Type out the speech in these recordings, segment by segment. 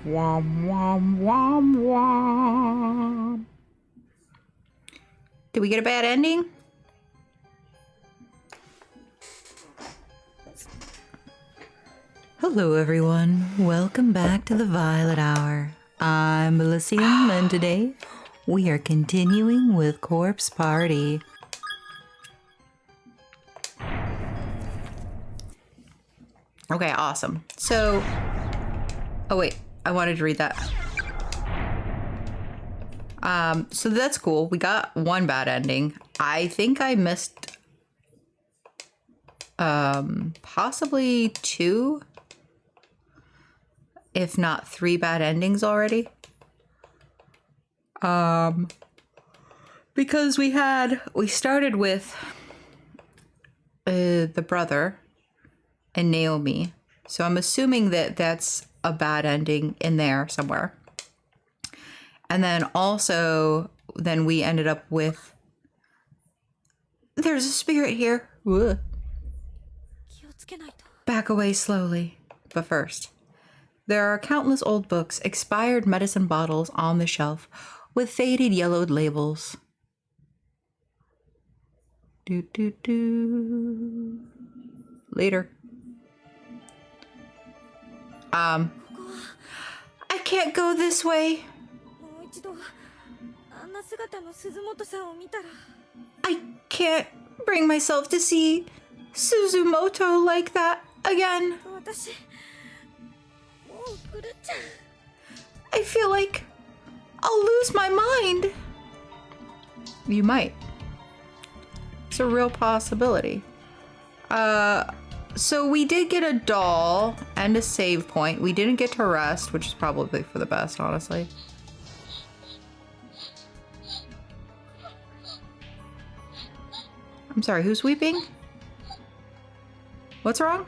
Wom, wom, wom, wom. Did we get a bad ending? Hello everyone, welcome back to the Violet Hour. I'm Bilicium and today we are continuing with Corpse Party. Okay, awesome. So, oh wait, I wanted to read that. So that's cool. We got one bad ending. I think I missed possibly two, if not three bad endings already. Because we started with the brother and Naomi. So I'm assuming that that's a bad ending in there somewhere. And then also, then we ended up with, there's a spirit here. Ugh. Back away slowly. But first, there are countless old books, expired medicine bottles on the shelf with faded yellowed labels. Do, do, do. Later. I can't go this way. I can't bring myself to see Suzumoto like that again. I feel like I'll lose my mind. You might. It's a real possibility. So we did get a doll and a save point. We didn't get to rest, which is probably for the best, honestly. I'm sorry, who's weeping? What's wrong?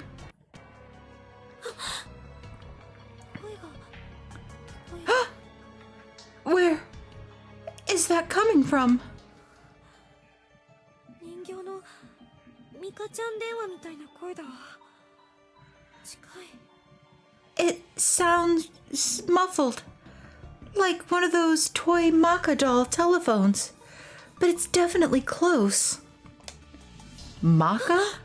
Where is that coming from? It sounds muffled, like one of those toy Maka doll telephones, but it's definitely close. Maka?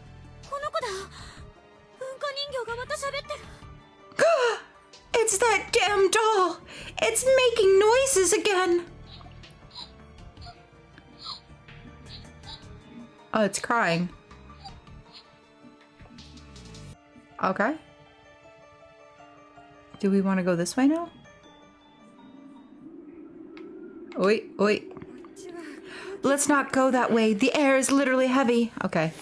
It's that damn doll! It's making noises again! Oh, it's crying. Okay. Do we want to go this way now? Wait, wait. Let's not go that way. The air is literally heavy. Okay.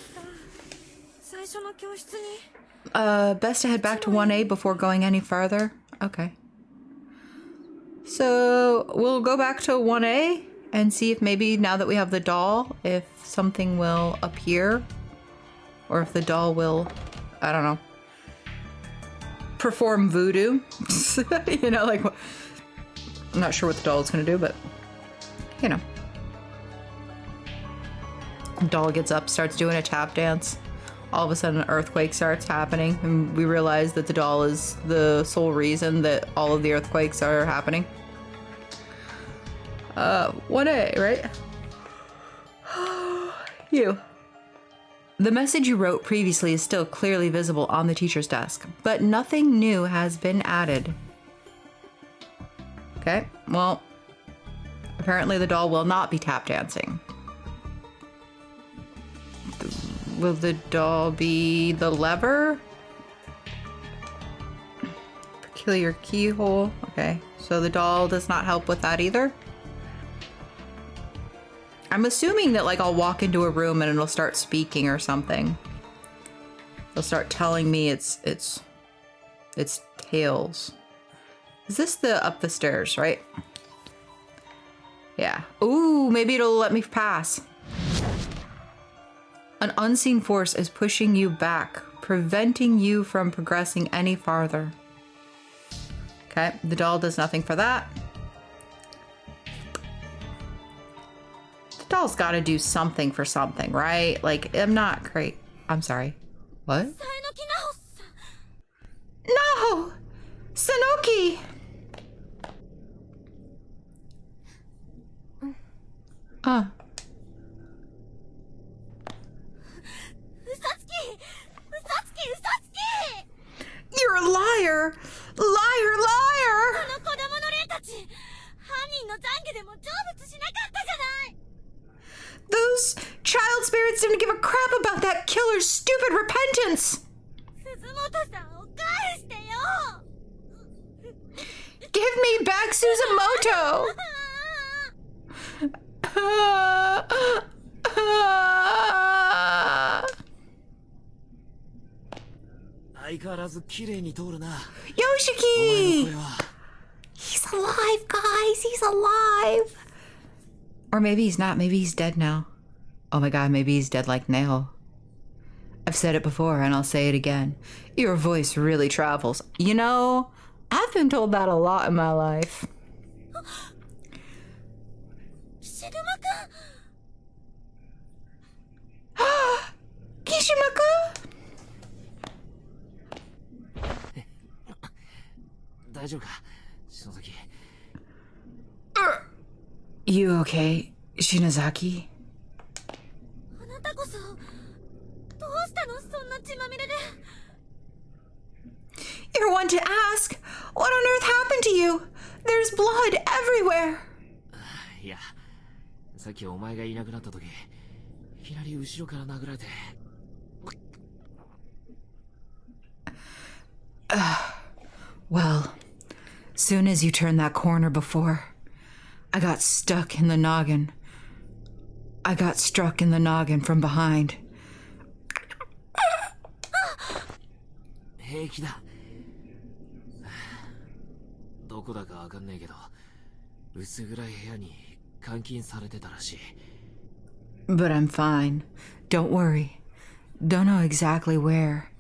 Best to head back to 1A before going any farther. Okay. So we'll go back to 1A and see if maybe now that we have the doll, if something will appear. Or if the doll will, I don't know, perform voodoo. You know, like, I'm not sure what the doll is going to do, but, you know. The doll gets up, starts doing a tap dance. All of a sudden, an earthquake starts happening, and we realize that the doll is the sole reason that all of the earthquakes are happening. 1A, right? You. The message you wrote previously is still clearly visible on the teacher's desk, but nothing new has been added. Okay, well, apparently the doll will not be tap dancing. Will the doll be the lever? Peculiar keyhole. Okay, so the doll does not help with that either. I'm assuming that, like, I'll walk into a room and it'll start speaking or something. It'll start telling me its tales. Is this the up the stairs, right? Yeah. Ooh, maybe it'll let me pass. An unseen force is pushing you back, preventing you from progressing any farther. Okay, the doll does nothing for that. The doll's got to do something for something, right? Like, I'm not great. I'm sorry. What? No! Sanoki! Huh. You're a liar! Liar, liar! Those child spirits didn't give a crap about that killer's stupid repentance! Give me back Suzumoto! Yoshiki! He's alive, guys! He's alive! Or maybe he's not. Maybe he's dead now. Oh my god, maybe he's dead like Nail. I've said it before and I'll say it again. Your voice really travels. You know, I've been told that a lot in my life. Kishima-kun? You okay, Shinozaki? You're one to ask. What on earth happened to you? There's blood everywhere. Well, soon as you turned that corner before, I got stuck in the noggin. I got struck in the noggin from behind. But I'm fine. Don't worry. Don't know exactly where,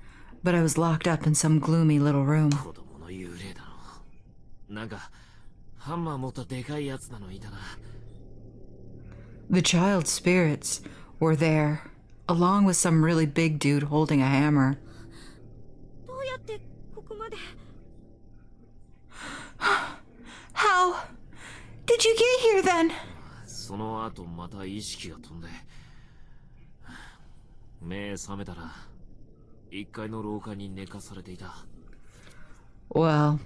but I was locked up in some gloomy little room. The child spirits were there, along with some really big dude holding a hammer. How did you get here then? Well,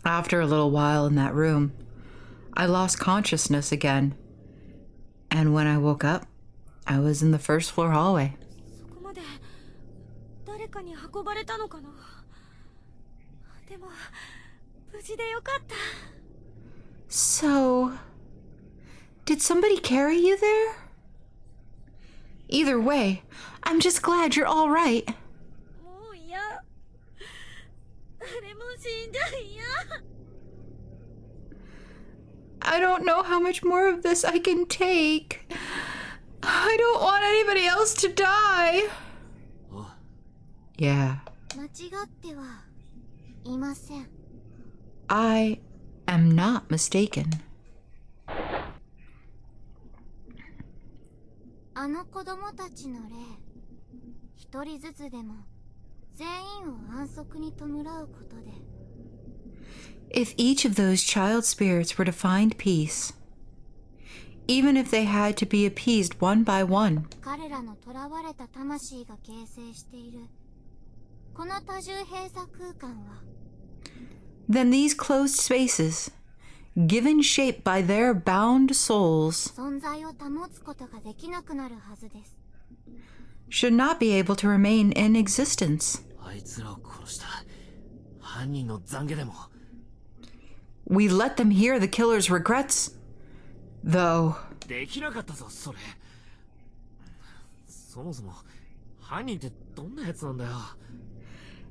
after a little while in that room, I lost consciousness again. And when I woke up, I was in the first floor hallway. So, did somebody carry you there? Either way, I'm just glad you're all right. I don't know how much more of this I can take. I don't want anybody else to die. Yeah. I am not mistaken. If each of those child spirits were to find peace, even if they had to be appeased one by one, then these closed spaces, given shape by their bound souls, should not be able to remain in existence. We let them hear the killer's regrets, though.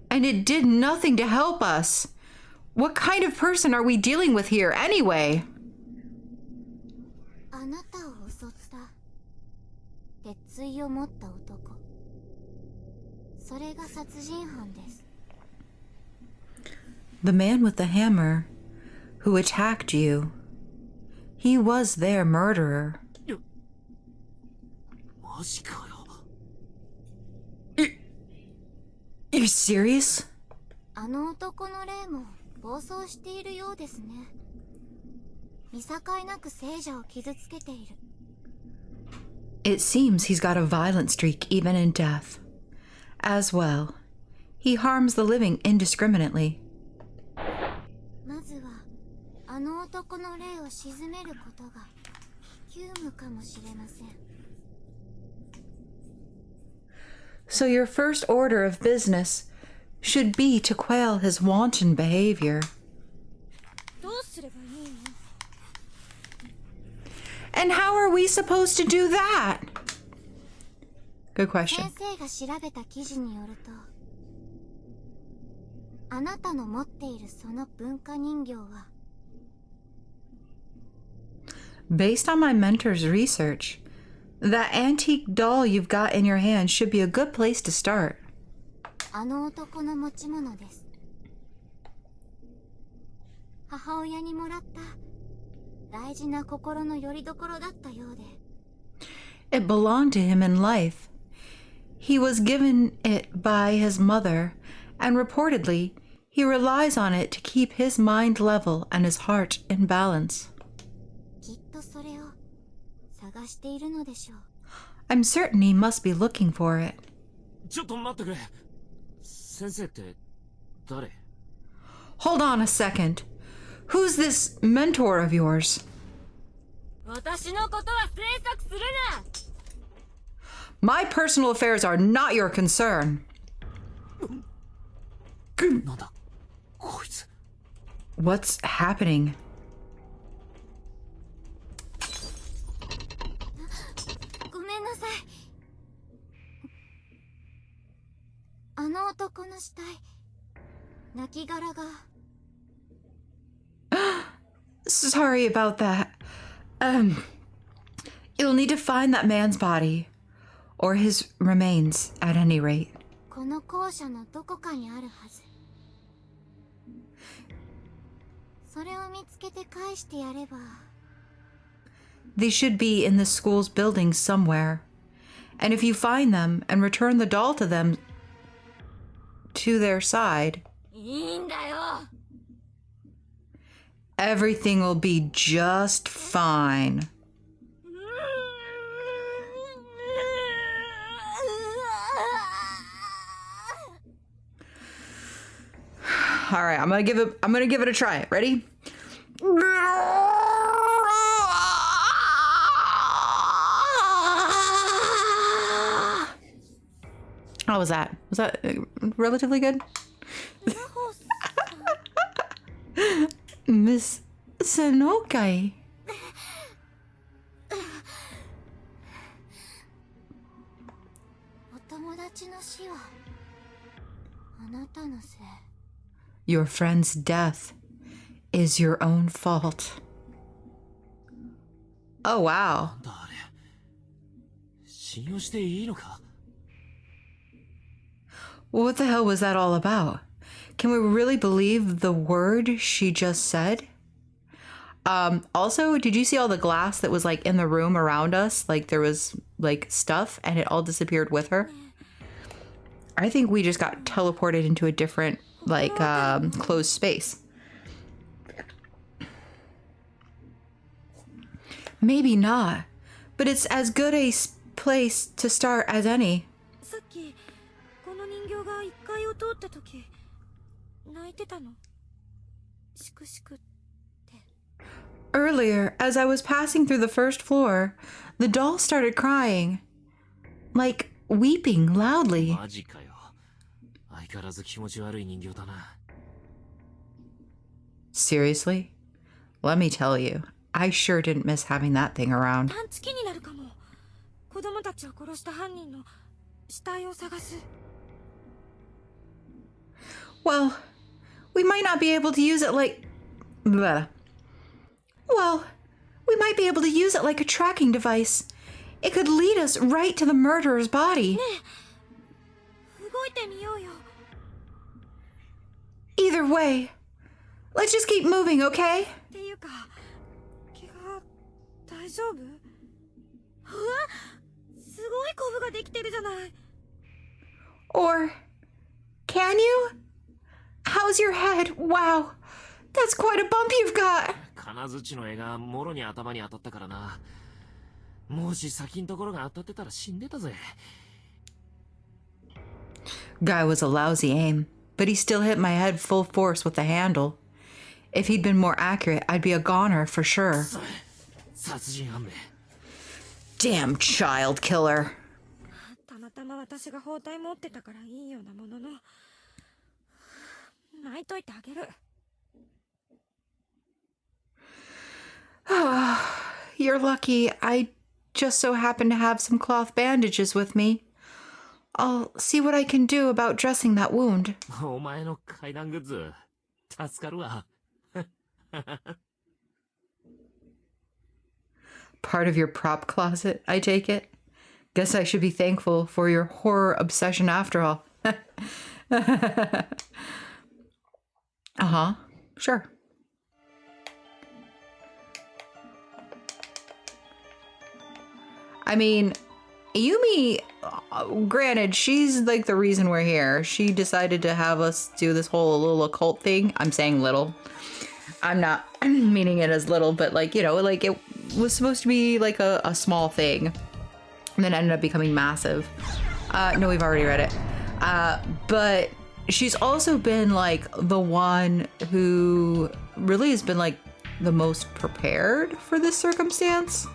And it did nothing to help us. What kind of person are we dealing with here, anyway? The man with the hammer who attacked you, he was their murderer. You're serious? It seems he's got a violent streak even in death. As well, he harms the living indiscriminately. まずはあの男の霊を鎮めることが急務かもしれません。 So your first order of business should be to quail his wanton behavior. どうすればいいの? And how are we supposed to do that? Good question. 先生が調べた記事によると、あなたの持っているその文化人形は Based on my mentor's research, that antique doll you've got in your hand should be a good place to start. あの男の持ち物です。母親にもらった大事な心の拠り所だったようで。It belonged to him in life. He was given it by his mother, and reportedly, he relies on it to keep his mind level and his heart in balance. きっとそれを探しているのでしょう。I'm certain he must be looking for it. ちょっと待ってくれ。先生って誰? Hold on a second. Who's this mentor of yours? 私のことは詮索するな。 My personal affairs are not your concern. なんだこいつ。 What's happening? ごめんなさい。あの男の死体、亡骸が。 Sorry about that. You'll need to find that man's body. Or his remains, at any rate. この校舎のどこかにあるはず。それを見つけて返してやれば。 They should be in the school's building somewhere. And if you find them and return the doll to them to their side, いいんだよ。 everything will be just fine. All right, I'm gonna give it a try. Ready? How was that? Was that relatively good? Miss Sanokai. お友達の死はあなたのせい。 Your friend's death is your own fault. Oh, wow. なんだあれ。信用していいのか? What the hell was that all about? Can we really believe the word she just said? Also, did you see all the glass that was like in the room around us? Like there was like stuff and it all disappeared with her. I think we just got teleported into a different like closed space. Maybe not, but it's as good a place to start as any. さっきこの人形が1階を通った時泣いてたの。しくしくって。 Earlier, as I was passing through the first floor, the doll started crying. Like weeping loudly. マジかよ。相変わらず気持ち悪い人形だな。 Seriously? Let me tell you, I sure didn't miss having that thing around. 探知機になるかも。子供たちを殺した犯人の死体を探す。 Well, we might not be able to use it like... Blah. Well, we might be able to use it like a tracking device. It could lead us right to the murderer's body. 動いてみようよ。 Either way, let's just keep moving, okay? っていうか、怪我大丈夫？うわ、すごいコブができてるじゃない。 Or, can you? How's your head? Wow, that's quite a bump you've got. 金槌の絵がもろに頭に当たったからな。もし先のところが当たってたら死んでたぜ。 Guy was a lousy aim, but he still hit my head full force with the handle. If he'd been more accurate, I'd be a goner for sure. 殺人犯め。 Damn child killer. たまたま私が包帯持ってたからいいようなものの、泣いといてあげる。You're lucky. I just so happen to have some cloth bandages with me. I'll see what I can do about dressing that wound. お前の階段グッズ助かるわ。 Part of your prop closet, I take it? Guess I should be thankful for your horror obsession after all. Uh-huh. Sure. I mean, Yumi, granted, she's like the reason we're here. She decided to have us do this whole little occult thing. I'm saying little. I'm not meaning it as little, but like, you know, like it was supposed to be like a small thing and then ended up becoming massive. No, we've already read it. But she's also been like the one who really has been like the most prepared for this circumstance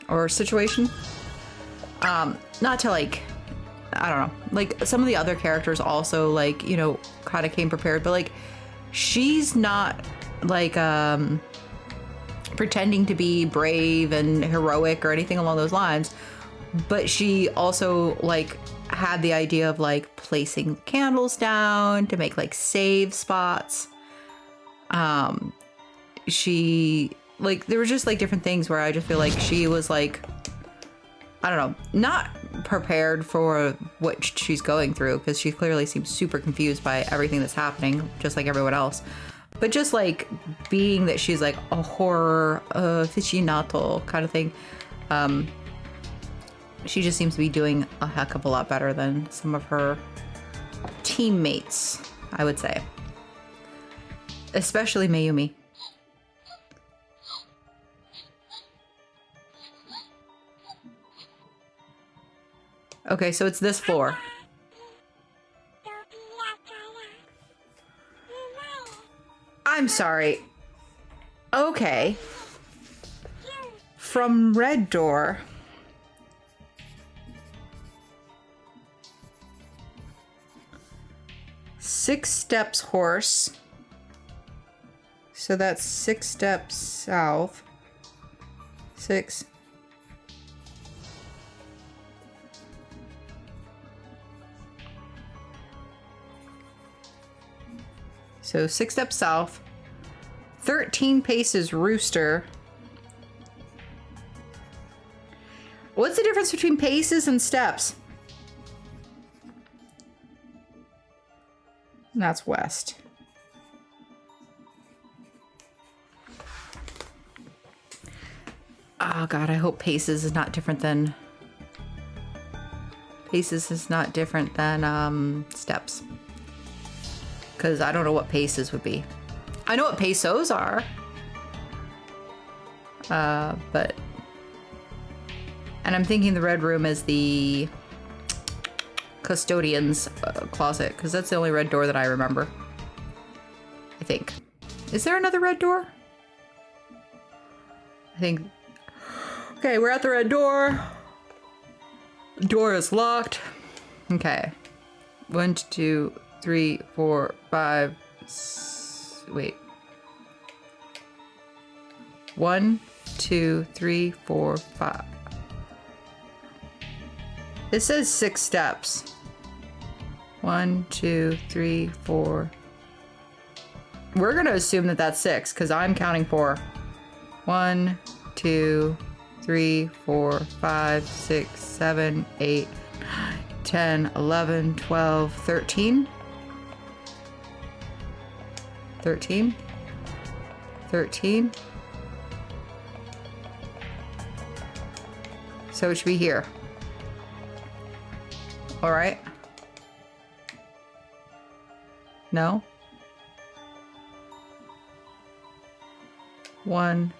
or situation. Not to like, I don't know, like some of the other characters also like, you know, kind of came prepared, but like she's not like pretending to be brave and heroic or anything along those lines, but she also like had the idea of like placing candles down to make like save spots. She like, there were just like different things where I just feel like she was like, I don't know, not prepared for what she's going through, because she clearly seems super confused by everything that's happening, just like everyone else. But just like being that she's like a horror aficionado kind of thing, she just seems to be doing a heck of a lot better than some of her teammates, I would say. Especially Mayumi. Okay, so it's this floor. I'm sorry. Okay. From red door. Six steps horse. So that's 6 steps south. 6. So 6 steps south, 13 paces rooster. What's the difference between paces and steps? And that's west. Oh God, I hope paces is not different than steps. Because I don't know what paces would be. I know what pesos are. But... And I'm thinking the red room is the custodian's closet, because that's the only red door that I remember. I think. Is there another red door? I think... Okay, we're at the red door. Door is locked. Okay. 1, 2, 3, 4, 5. Wait. 1, 2, 3, 4, 5. It says 6 steps. 1, 2, 3, 4. We're gonna assume that that's 6 because I'm counting 4. 1, 2, 3, 4, 5, 6, 7, 8, 9, 10, 11, 12, 13. 13. 13. So it should be here. All right. No. 1,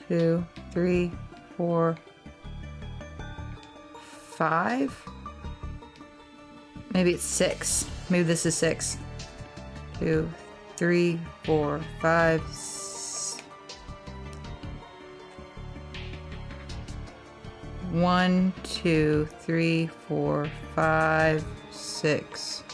2, 3, 4, 5. Maybe it's 6. Maybe this is 6. 2, 3, 4, 5. 1, 2, 3, 4, 5, 6.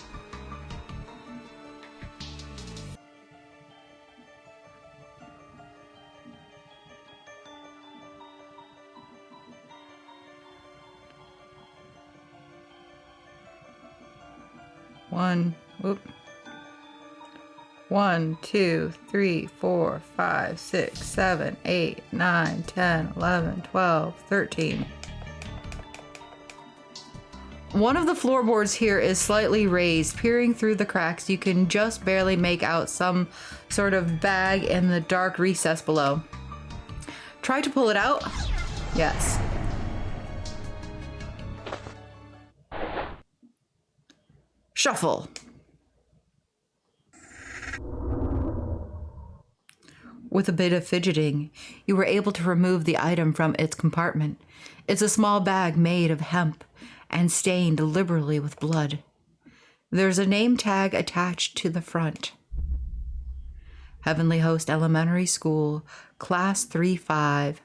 One, 2, 3, 4, 5, 6, 7, 8, 9, 10, 11, 12, 13. One of the floorboards here is slightly raised. Peering through the cracks, you can just barely make out some sort of bag in the dark recess below. Try to pull it out. Yes. Shuffle. With a bit of fidgeting, you were able to remove the item from its compartment. It's a small bag made of hemp and stained liberally with blood. There's a name tag attached to the front. Heavenly Host Elementary School, Class 3-5,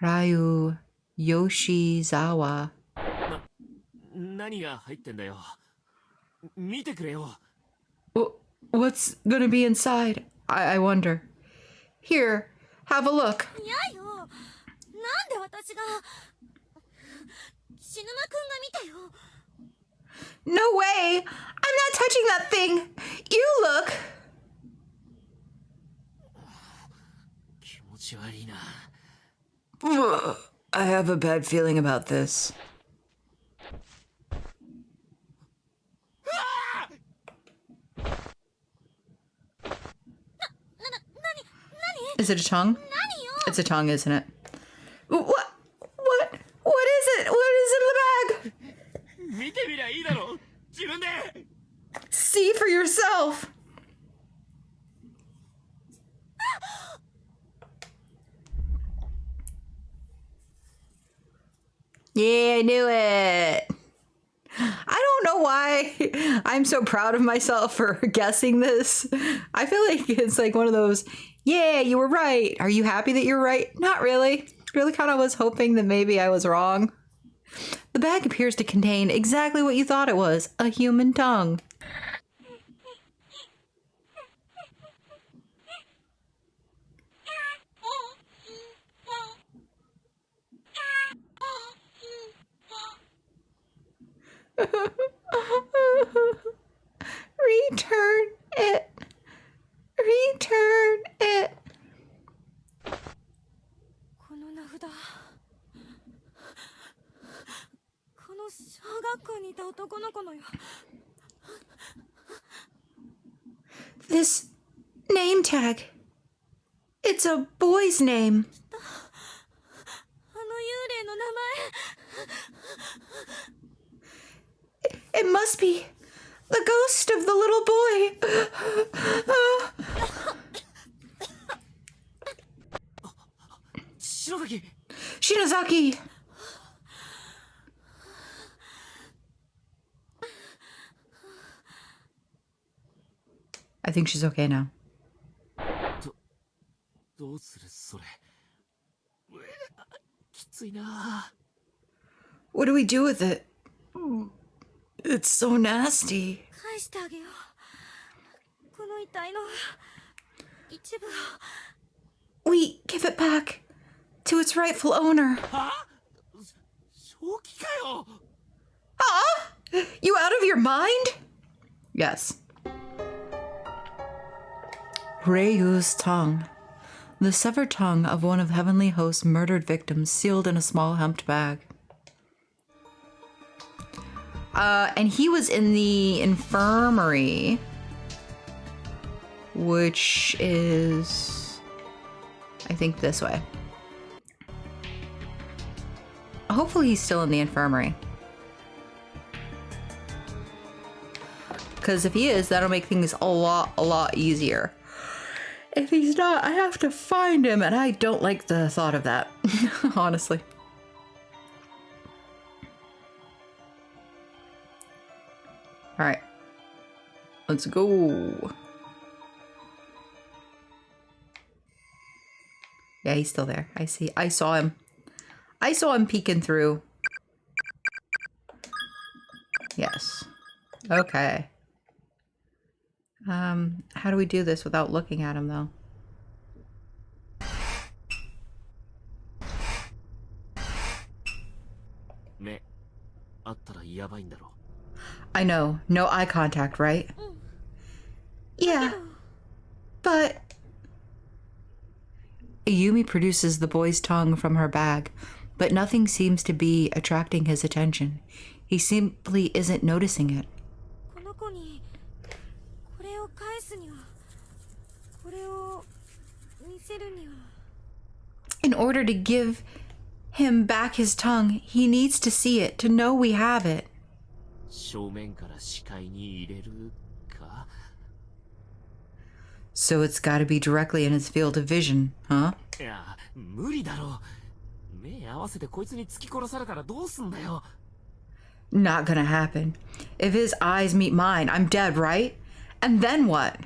Ryu Yoshizawa. 何が入ってんだよ。見てくれよ。 What's gonna be inside? I wonder. Here, have a look. いやよ。なんで私が。死ぬまくんが見てよ。 No way! I'm not touching that thing! You look! 気持ち悪いな。 I have a bad feeling about this. Is it a tongue? It's a tongue, isn't it? What is it? What is in the bag? 見てみりゃいいだろ。自分で。 See for yourself. Yeah, I knew it. I don't know why I'm so proud of myself for guessing this. I feel like it's like one of those, yeah, you were right. Are you happy that you're right? Not really. Really kind of was hoping that maybe I was wrong. The bag appears to contain exactly what you thought it was, a human tongue. Return it. Return it. この名札。この小学校にいた男の子のよ。 This name tag. It's a boy's name. あの幽霊の名前。 It must be the ghost of the little boy. 篠崎。 Shinozaki. I think she's okay now. どうするそれ。きついな。 What do we do with it? It's so nasty. 返してあげよう。この遺体の一部を。 We give it back to its rightful owner. は？正気かよ。 Huh? You out of your mind? Yes. Ryu's tongue. The severed tongue of one of Heavenly Host's murdered victims sealed in a small hemp bag. And he was in the infirmary, which is, I think, this way. Hopefully he's still in the infirmary. Because if he is, that'll make things a lot easier. If he's not, I have to find him, and I don't like the thought of that, honestly. All right, let's go. Yeah, he's still there. I saw him. I saw him peeking through. Yes. Okay. How do we do this without looking at him, though? I know. No eye contact, right? Yeah. But... Yumi produces the boy's tongue from her bag, but nothing seems to be attracting his attention. He simply isn't noticing it. In order to give him back his tongue, he needs to see it, to know we have it. So it's gotta be directly in his field of vision, huh? Not gonna happen. If his eyes meet mine, I'm dead, right? And then what?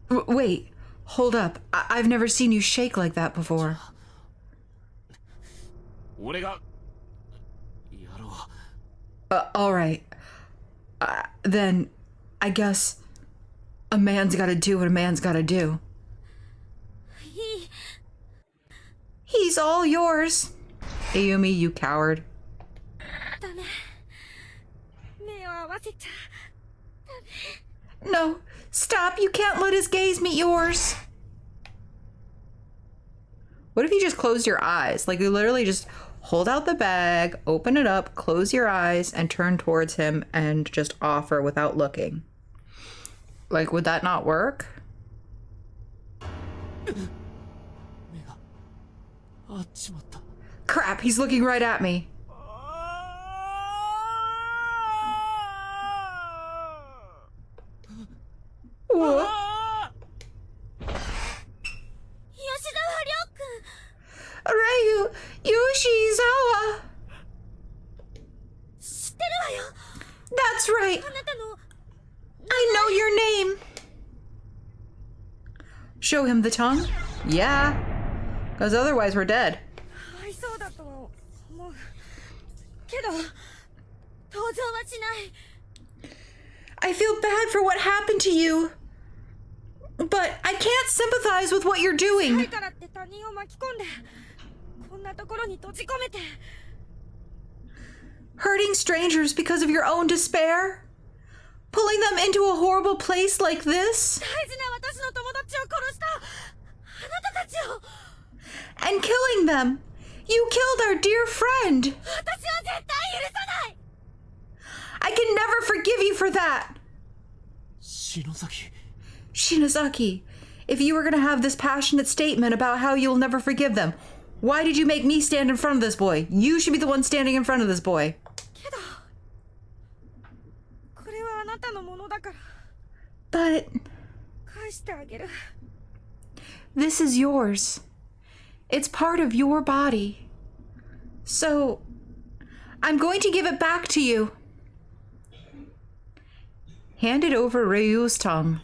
Wait, hold up. I've never seen you shake like that before. All right. Then I guess a man's gotta do what a man's gotta do. He's all yours. Ayumi, you coward. No, stop. You can't let his gaze meet yours. What if you just closed your eyes? Like, you literally just hold out the bag, open it up, close your eyes, and turn towards him and just offer without looking. Like, would that not work? Crap, he's looking right at me. What? Ryu, Yoshizawa. That's right. I know your name. Show him the tongue? Yeah. Because otherwise we're dead. I feel bad for what happened to you. But I can't sympathize with what you're doing. Hurting strangers because of your own despair? Pulling them into a horrible place like this? And killing them? You killed our dear friend! I can never forgive you for that! Shinozaki, if you were going to have this passionate statement about how you'll never forgive them, why did you make me stand in front of this boy? You should be the one standing in front of this boy. But... this is yours. It's part of your body. So, I'm going to give it back to you. Handed over Ryu's tongue.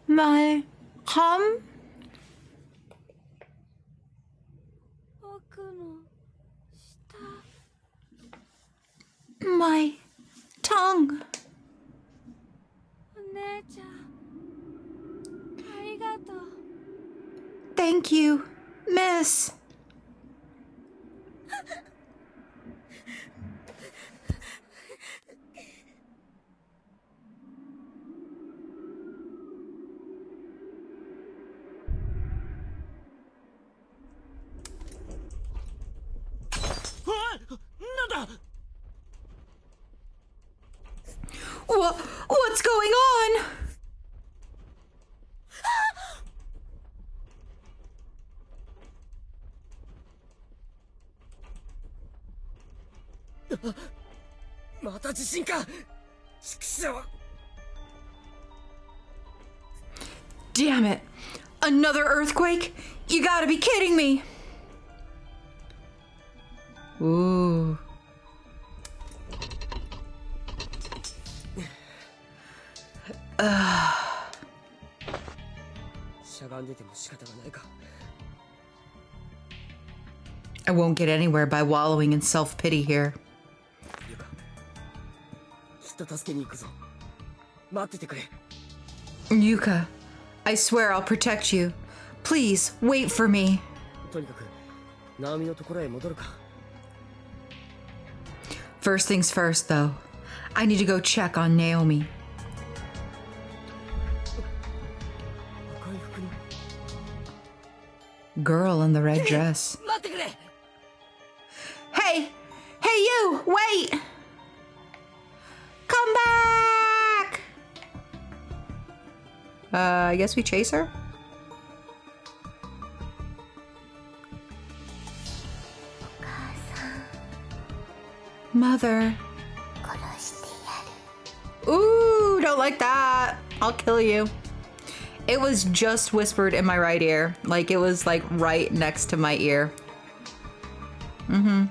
My tongue? My tongue. Thank you, miss. What's going on? また地震か。畜生。 Damn it! Another earthquake? You gotta be kidding me! Ooh. しゃがんでても仕方がないか。 I won't get anywhere by wallowing in self-pity here. ゆか、きっと助けに行くぞ。待っててくれ。 Yuka, I swear I'll protect you. Please, wait for me. とにかく、ナオミのところへ戻るか。 First things first, though. I need to go check on Naomi. 赤い服の。 Girl in the red dress. 待ってくれ。 Hey! Hey, you! Wait! Come back! I guess we chase her? Mother. Ooh, don't like that. I'll kill you. It was just whispered in my right ear. Like, it was, like, right next to my ear. Mm-hmm.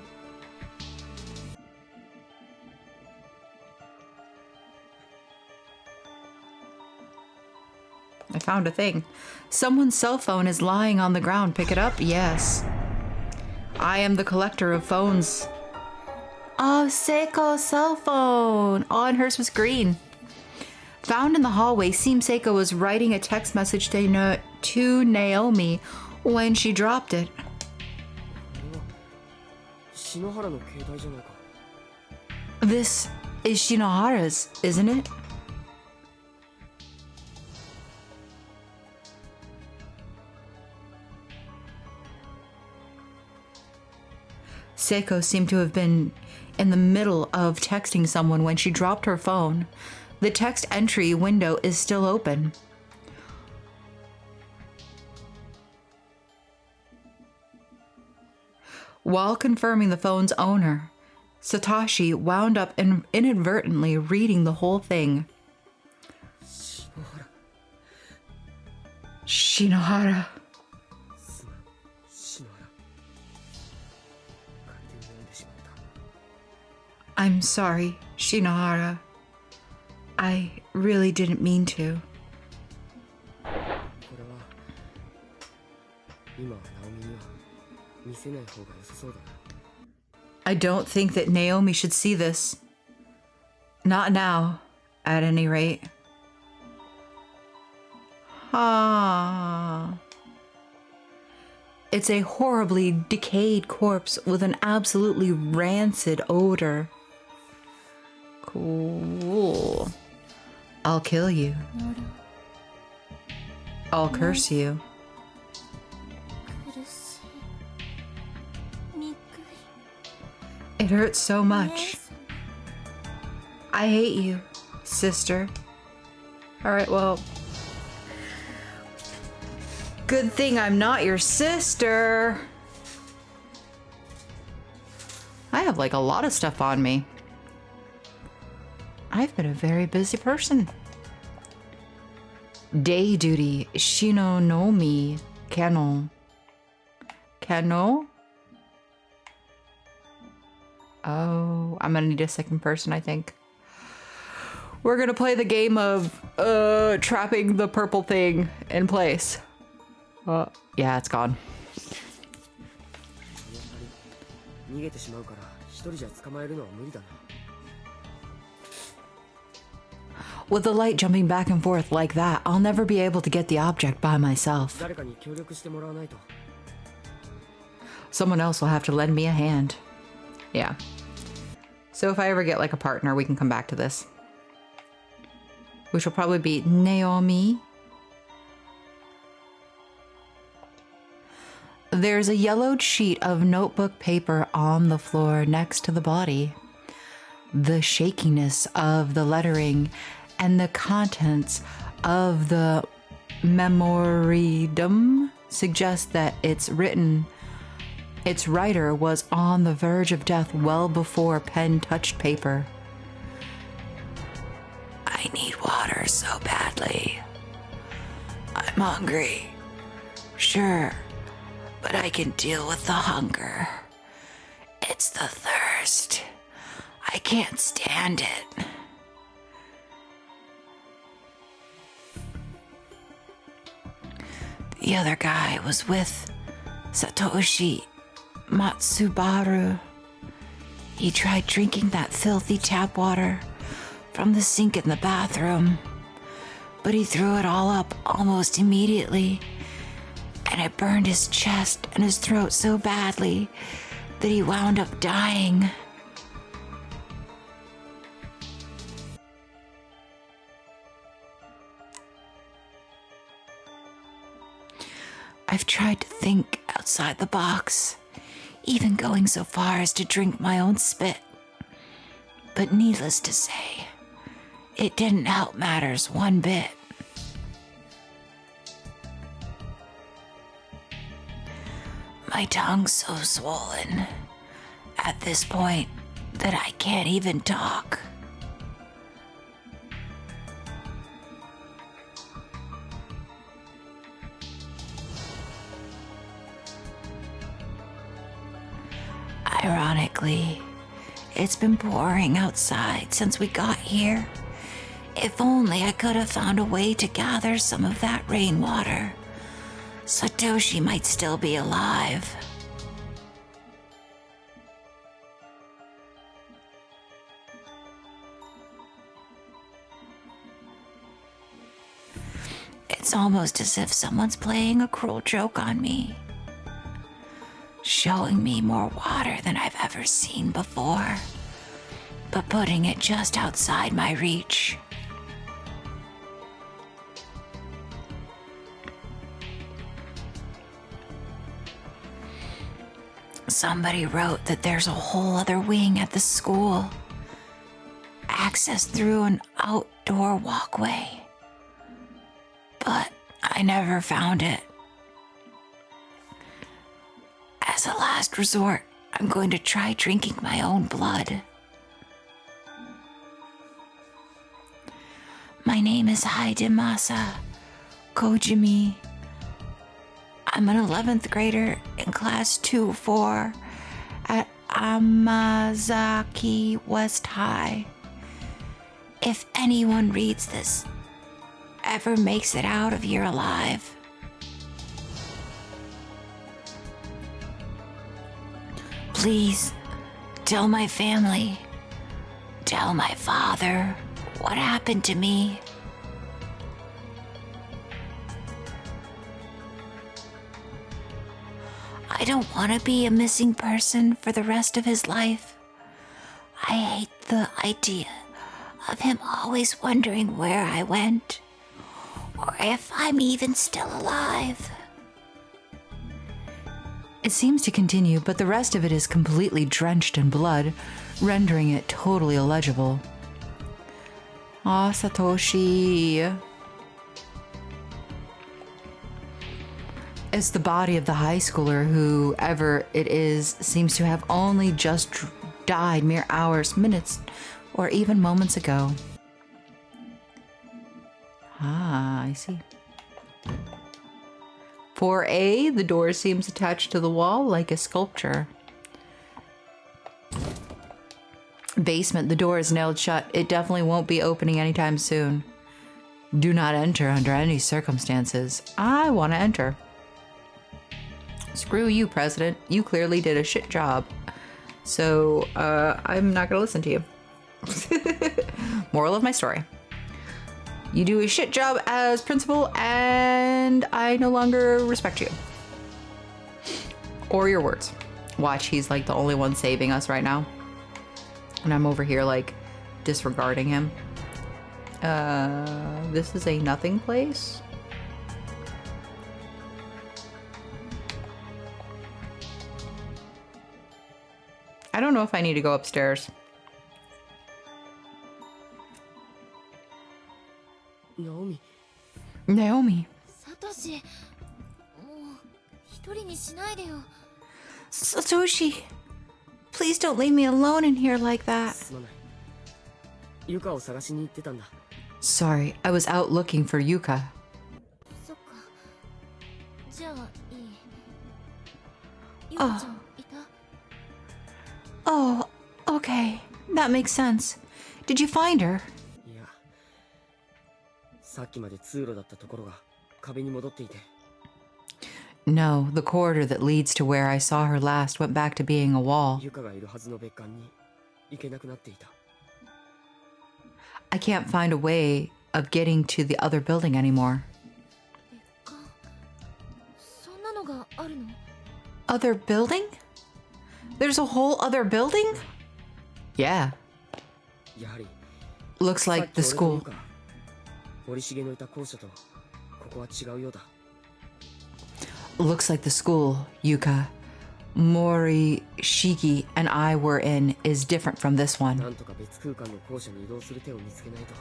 I found a thing. Someone's cell phone is lying on the ground. Pick it up? Yes. I am the collector of phones. Oh, Seiko's cell phone. Oh, and hers was green. Found in the hallway, seems Seiko was writing a text message to Naomi when she dropped it. 篠原の携帯じゃないか。 This is Shinohara's, isn't it? Seiko seemed to have been in the middle of texting someone when she dropped her phone. The text entry window is still open. While confirming the phone's owner, Satoshi wound up inadvertently reading the whole thing. Shinohara. すまん、篠原。勝手に読んでしまった。 I'm sorry, Shinohara. I really didn't mean to. これは今はナオミには見せない方が良さそうだな。 I don't think that Naomi should see this. Not now, at any rate. Ah. It's a horribly decayed corpse with an absolutely rancid odor. Cool. I'll kill you. I'll curse you. 苦しい。憎い。 It hurts so 姉 much. 様 I hate you, sister. Alright, well. Good thing I'm not your sister. I have like a lot of stuff on me. I've been a very busy person. Day duty, Shinonomi, Kano. Kano? Oh, I'm gonna need a second person, I think. We're gonna play the game of trapping the purple thing in place. Yeah, it's gone. 逃げてしまうから一人じゃ捕まえるのは無理だな。 With the light jumping back and forth like that, I'll never be able to get the object by myself. 誰かに協力してもらわないと。 Someone else will have to lend me a hand. Yeah. So if I ever get like a partner, we can come back to this. Which will probably be Naomi. There's a yellowed sheet of notebook paper on the floor next to the body. The shakiness of the lettering and the contents of the memorandum suggest that it's written Its writer was on the verge of death well before pen touched paper. I need water so badly. I'm hungry. Sure, but I can deal with the hunger. It's the thirst. I can't stand it. The other guy was with Satoshi Matsubaru. He tried drinking that filthy tap water from the sink in the bathroom, but he threw it all up almost immediately, and it burned his chest and his throat so badly that he wound up dying. I've tried to think outside the box, even going so far as to drink my own spit. But needless to say, it didn't help matters one bit. My tongue's so swollen at this point that I can't even talk. Ironically, it's been pouring outside since we got here. If only I could have found a way to gather some of that rainwater, Satoshi might still be alive. It's almost as if someone's playing a cruel joke on me, showing me more water than I've ever seen before, but putting it just outside my reach. Somebody wrote that there's a whole other wing at the school, access through an outdoor walkway, but I never found it. As a last resort, I'm going to try drinking my own blood. My name is Haidemasa Kojimi. I'm an 11th grader in class 2-4 at Amazaki West High. If anyone reads this, ever makes it out of here alive, please tell my family, tell my father what happened to me. I don't want to be a missing person for the rest of his life. I hate the idea of him always wondering where I went, or if I'm even still alive. It seems to continue, but the rest of it is completely drenched in blood, rendering it totally illegible. Ah, Satoshi. It's the body of the high schooler, whoever it is, seems to have only just died mere hours, minutes, or even moments ago. Ah, I see. 4A, the door seems attached to the wall like a sculpture. Basement, the door is nailed shut. It definitely won't be opening anytime soon. Do not enter under any circumstances. I want to enter. Screw you, President. You clearly did a shit job. So, I'm not gonna listen to you. Moral of my story. You do a shit job as principal, and I no longer respect you. Or your words. Watch, he's like the only one saving us right now. And I'm over here, like, disregarding him. This is a nothing place? I don't know if I need to go upstairs. Naomi. サトシ、もう一人にしないでよ。Satoshi, please don't leave me alone in here like that. すまない。ユカを探しに行ってたんだ。 Sorry, I was out looking for Yuka. そっか。じゃあいい。ゆかちゃんいた？ Oh, okay. That makes sense. Did you find her? いや、さっきまで通路だったところが壁に戻っていて。 No, the corridor that leads to where I saw her last went back to being a wall. ユカがいるはずの別館に行けなくなっていた。 I can't find a way of getting to the other building anymore. 別館。そんなのがあるの？ Other building? There's a whole other building? Yeah. やはり Looks like the さっき俺 school. とユカ森重のいた校舎とここは違うようだ。 Looks like the school Yuka, Morishiki, and I were in is different from this な one. んとか別空間の校舎に移動する手を見つけないと。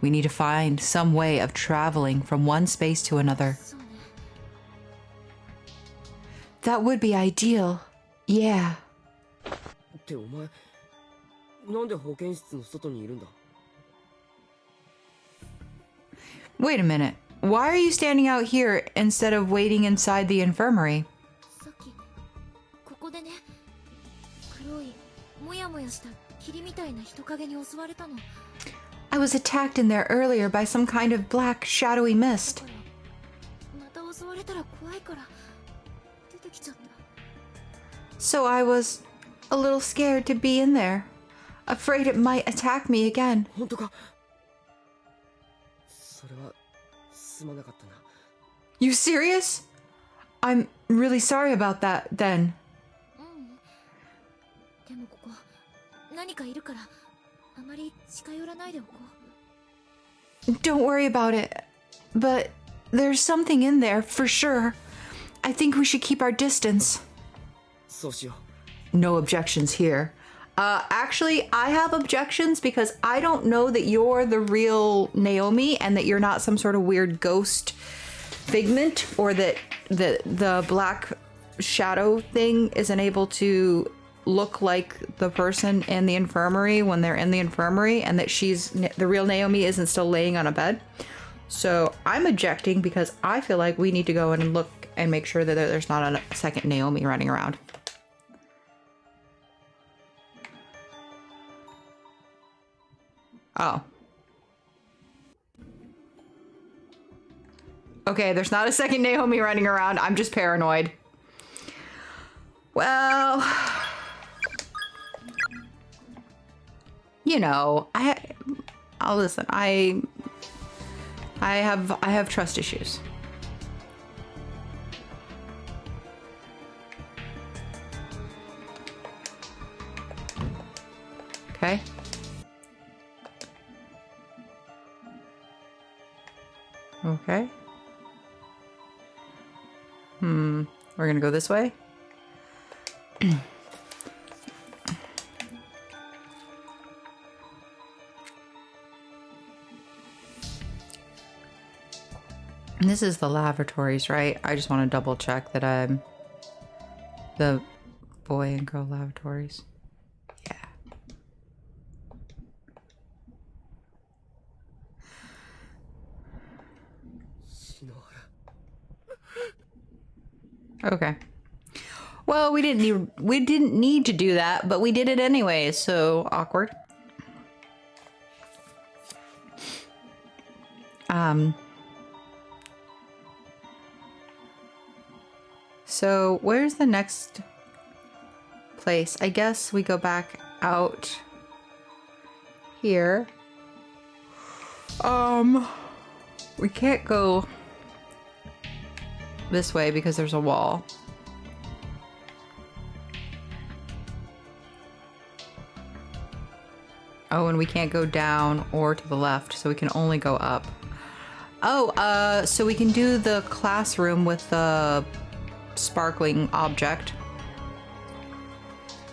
We need to find some way of traveling from one space to another. そうね。 That would be ideal. Yeah. ってお前なんで保健室の外にいるんだ？ Wait a minute. Why are you standing out here instead of waiting inside the infirmary? さっきここでね、黒いもやもやした霧みたいな人影に襲われたの。だ I was attacked in there earlier by some kind of black, shadowy mist. からまた襲われたら怖いから出てきちゃった。 So I was a little scared to be in there, afraid it might attack me again. 本当か？それはすまなかったな。 You serious? I'm really sorry about that then. うん。でもここ何かいるからあまり近寄らないでおこう。 Don't worry about it. But there's something in there for sure. I think we should keep our distance. そうしよ No objections here. Actually, I have objections because I don't know that you're the real Naomi and that you're not some sort of weird ghost figment, or that the black shadow thing isn't able to look like the person in the infirmary when they're in the infirmary, and that the real Naomi isn't still laying on a bed. So I'm objecting because I feel like we need to go in and look and make sure that there's not a second Naomi running around. Oh. Okay, there's not a second Naomi running around. I'm just paranoid. Well, you know, I'll listen. I have trust issues. Okay. Okay. We're gonna go this way. This is the lavatories, right? I just want to double check that I'm the boy and girl lavatories. Yeah. Okay. Well, we didn't need to do that, but we did it anyway, so awkward. So where's the next place? I guess we go back out here. We can't go this way because there's a wall. Oh, and we can't go down or to the left, so we can only go up. Oh, so we can do the classroom with the sparkling object.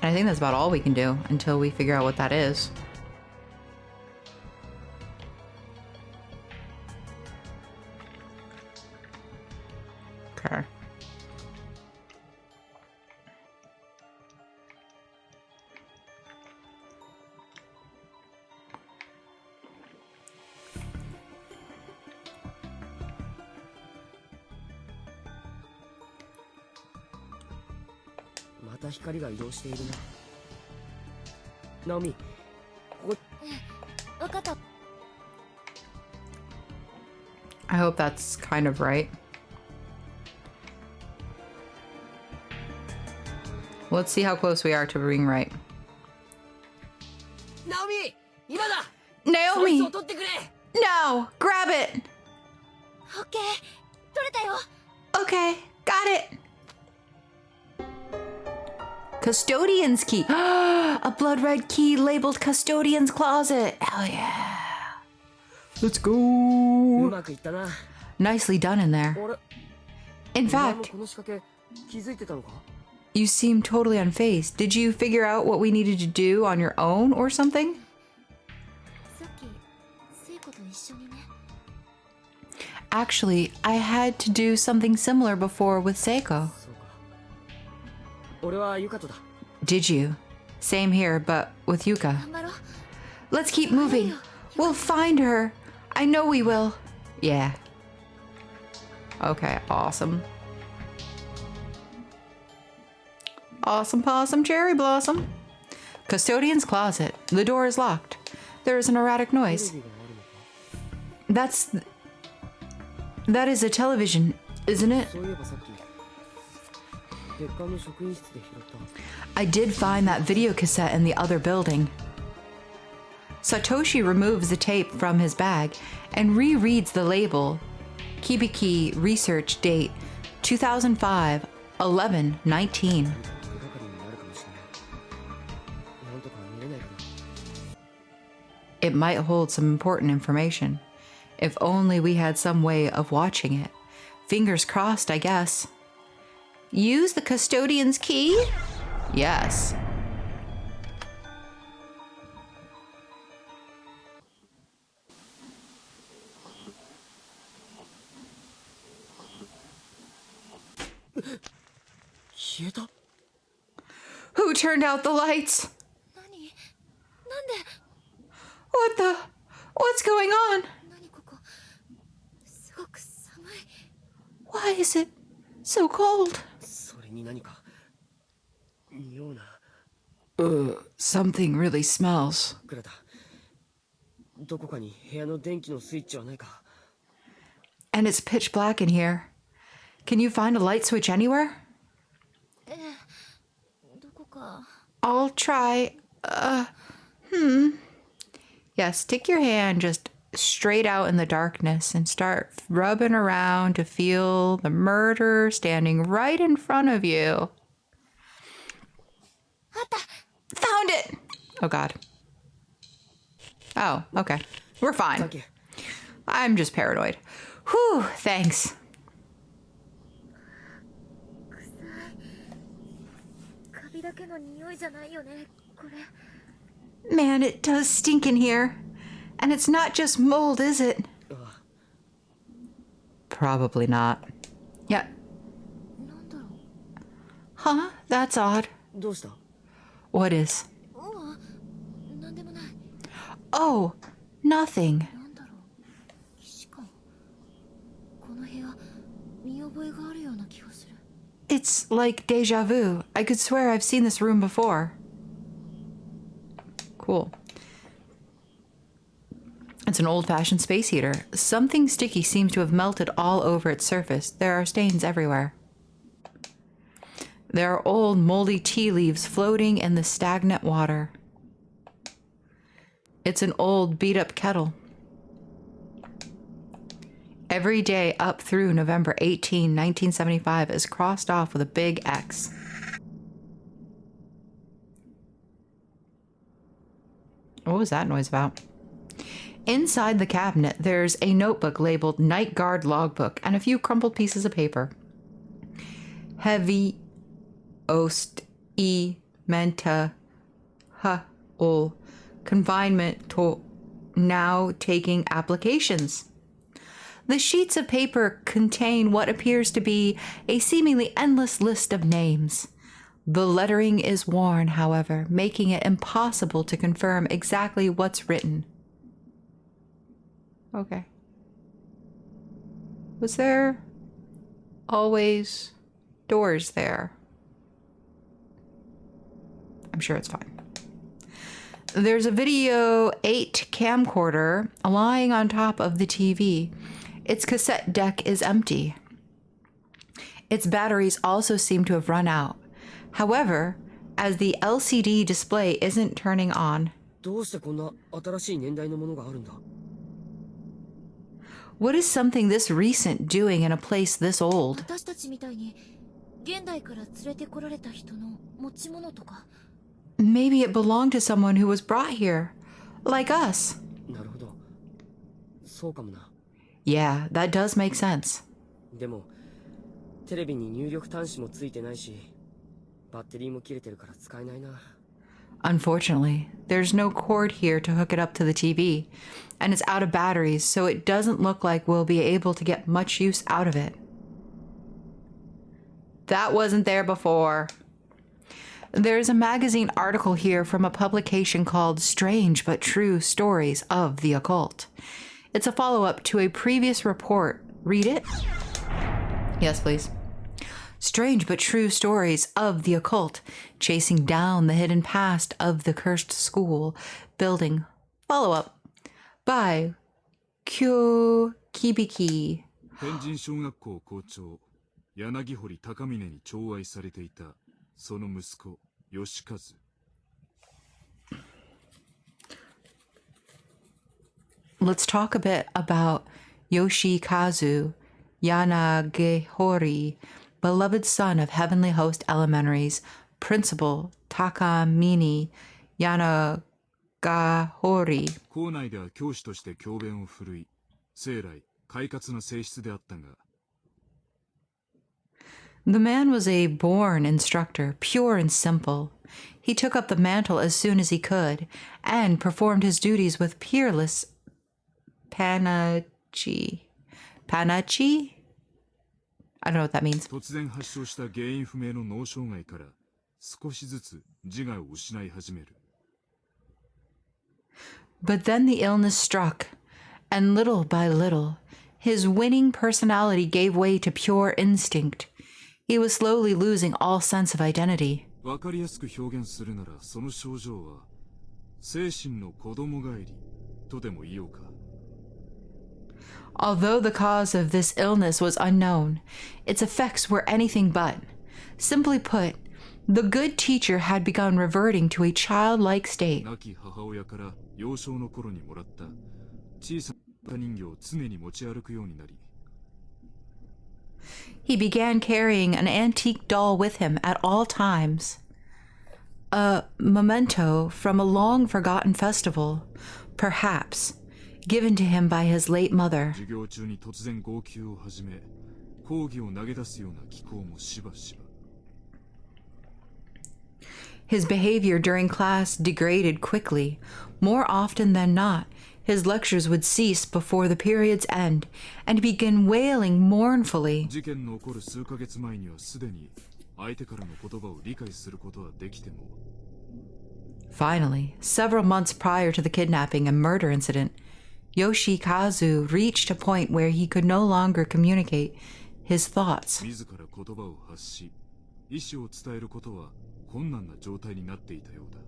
And I think that's about all we can do until we figure out what that is. Okay. また光が移動しているな。ナオミ、ここ。わかった。 I hope that's kind of right. Let's see how close we are to being right. ナオミ、今だ。そいつ Naomi! を取ってくれ。 No! Grab it! オッケー、取れたよ。 Okay, got it. Custodian's key. A blood red key labeled custodian's closet. Hell yeah. Let's う go. まくいったな。 Nicely done in there. 俺、 In お前も fact, この仕掛け気づいてたのか？ you seem totally unfazed. Did you figure out what we needed to do on your own or something? さっき聖子と一緒にね。 Actually, I had to do something similar before with Seiko. そうか。俺はユカとだ。 Did you? Same here, but with Yuka. 頑張ろう。 Let's keep moving. We'll find her. I know we will. Yeah. Okay, awesome. Awesome possum cherry blossom. Custodian's closet. The door is locked. There is an erratic テレ noise. ビがあるのか？ That is a television, isn't it? そういえばさっき別館の職員室で拾った。 I did find that video cassette in the other building. Satoshi removes the tape from his bag and rereads the label. Kibiki research date 2005 11 19. 手がかりになるかもしれない。なんとか見れないかな。 It might hold some important information. If only we had some way of watching it. Fingers crossed, I guess. Use the custodian's key? Yes. Who turned out the lights? 何？なんで？ What the? What's going on? 何ここ？すごく寒い。 Why is it so cold? それに何か匂うな。 Something really smells. クラタ、どこかに部屋の電気のスイッチはないか？ And it's pitch black in here. Can you find a light switch anywhere? どこか。 I'll try. Yeah, stick your hand just straight out in the darkness and start rubbing around to feel the murder standing right in front of you. あった。 Found it! Oh, God. Oh, okay. We're だ fine. け I'm just paranoid. Whew, thanks. カビだけの匂いじゃないよね、これ。 Man, it does stink in here. And it's not just mold, is it? ああ、 Probably not. Yeah. なんだろう。 Huh? That's odd. どうした？ What is? なんでもない。 Oh, nothing. なんだろう。騎士官。この部屋、見覚えがあるような気がする。 It's like deja vu. I could swear I've seen this room before. Cool. It's an old-fashioned space heater. Something sticky seems to have melted all over its surface. There are stains everywhere. There are old, moldy tea leaves floating in the stagnant water. It's an old, beat-up kettle. Every day up through November 18, 1975 is crossed off with a big X. What was that noise about? Inside the cabinet, there's a notebook labeled Night Guard Logbook and a few crumpled pieces of paper. Heavy ost e menta ha ol confinement to now taking applications. The sheets of paper contain what appears to be a seemingly endless list of names. The lettering is worn, however, making it impossible to confirm exactly what's written. Okay. Was there always doors there? I'm sure it's fine. There's a video 8 camcorder lying on top of the TV. Its cassette deck is empty. Its batteries also seem to have run out. However, as the LCD display isn't turning on, どうしてこんな新しい年代のものがあるんだ？ what is something this recent doing in a place this old? 私たちみたいに現代から連れてこられた人の持ち物とか。 Maybe it belonged to someone who was brought here, like us. なるほど。そうかもな。 Yeah, that does make sense. でも、テレビに入力端子もついてないし、バッテリーも切れてるから使えないな。 Unfortunately, there's no cord here to hook it up to the TV, and it's out of batteries, so it doesn't look like we'll be able to get much use out of it. That wasn't there before. There's a magazine article here from a publication called Strange But True Stories of the Occult. It's a follow-up to a previous report. Read it? Yes, please. Strange but true stories of the occult, chasing down the hidden past of the cursed school building. Follow-up by Kyo Kibiki. 天神小学校校長柳堀高峰に寵愛されていたその息子義和。Let's talk a bit about Yoshikazu Yanagihori, beloved son of Heavenly Host Elementary's principal Takamine Yanagihori. 校内では教師として教鞭を振るい、生来快活な性質であったが。The man was a born instructor, pure and simple. He took up the mantle as soon as he could, and performed his duties with peerless panache. Panache? I don't know what that means. 突然発症した原因不明の脳障害から少しずつ自我を失い始める。But then the illness struck, and little by little, his winning personality gave way to pure instinct. He was slowly losing all sense of identity. わかりやすく表現するならその症状は精神の子供返りとでも言おうか。Although the cause of this illness was unknown, its effects were anything but. Simply put, the good teacher had begun reverting to a childlike state. 亡き母親から幼少の頃にもらった小さな人形を常に持ち歩くようになり。He began carrying an antique doll with him at all times. A memento from a long-forgotten festival, perhaps, given to him by his late mother. 授業中に突然号泣を始め、講義を投げ出すような気候もしばしば。His behavior during class degraded quickly. More often than not, his lectures would cease before the period's end, and begin wailing mournfully. 事件の起こる数ヶ月前にはすでに相手からの言葉を理解することはできても。Finally, several months prior to the kidnapping and murder incident, Yoshikazu reached a point where he could no longer communicate his thoughts. 自ら言葉を発し、意思を伝えることは困難な状態になっていたようだ。